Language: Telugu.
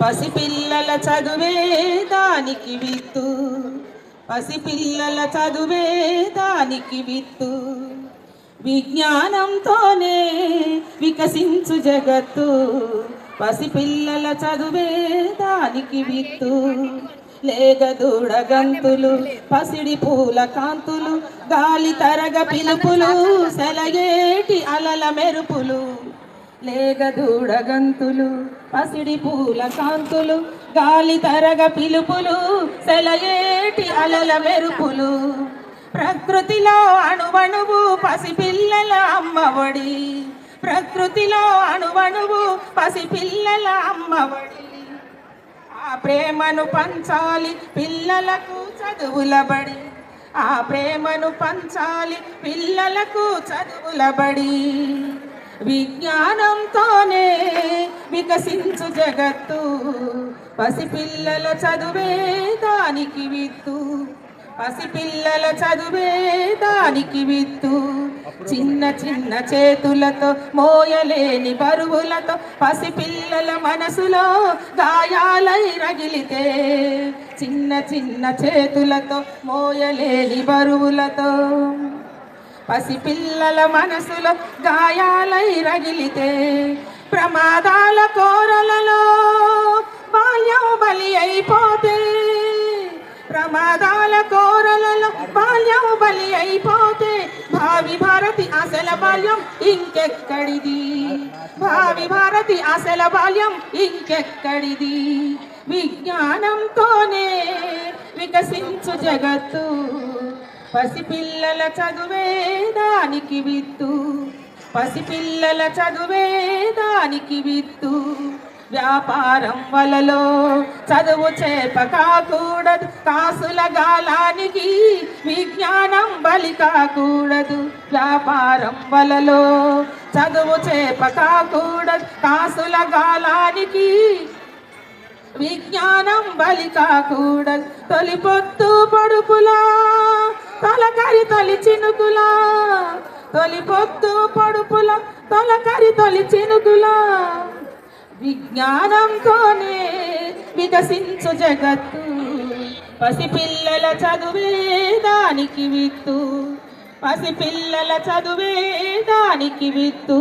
పసిపిల్లల చదువే దానికి విత్తు, పసిపిల్లల చదువే దానికి విత్తు. విజ్ఞానంతోనే వికసించు జగత్తు, పసిపిల్లల చదువే దానికి విత్తు. లేగదూడ గంతులు, పసిడి పూల కాంతులు, గాలి తరగ పిలుపులు, సెలయేటి అలల మెరుపులు. లేగదూడ గంతులు, పసిడి పూల కాంతులు, గాలి తరగ పిలుపులు, సెలయేటి అలల మెరుపులు. ప్రకృతిలో అణువణువు పసిపిల్లల అమ్మఒడి, ప్రకృతిలో అణువణువు పసిపిల్లల అమ్మఒడి. ఆ ప్రేమను పంచాలి పిల్లలకు చదువుల బడి, ఆ ప్రేమను పంచాలి పిల్లలకు చదువుల బడి. విజ్ఞానంతోనే వికసించు జగత్తు, పసిపిల్లల చదువే దానికి విత్తు, పసిపిల్లల చదువే దానికి విత్తు. చిన్న చిన్న చేతులతో మోయలేని బరువులతో పసిపిల్లల మనసులో గాయాలై రగిలితే, చిన్న చిన్న చేతులతో మోయలేని బరువులతో పసిపిల్లల మనసులో గాయాలై రగిలితే, ప్రమాదాల కోరలలో బాల్యం బలి అయిపోతే, ప్రమాదాల కోరలలో బాల్యం బలి అయిపోతే, భావి భారతి అసల బాల్యం ఇంకెక్కడిది, భావి భారతి అసల బాల్యం ఇంకెక్కడిది. విజ్ఞానంతోనే వికసించు జగత్తు, పసిపిల్లల చదువే దానికి విత్తు, పసిపిల్లల చదువే దానికి విత్తు. వ్యాపారం వలలో చదువు చేప కాకూడదు, కాసుల గాలానికి విజ్ఞానం బలి కాకూడదు. వ్యాపారం వలలో చదువు చేప కాకూడదు, కాసుల గాలానికి విజ్ఞానం బలి కాకూడదు. తొలి పొత్తు పొడుపులా తొలకరి తొలి చినుకులా, తొలి పొత్తు పొడుపుల తొలకరి తొలి చినుకులా. విజ్ఞానంతోనే వికసించు జగత్తు, పసిపిల్లల చదువే దానికి విత్తు, పసిపిల్లల చదువే దానికి విత్తు.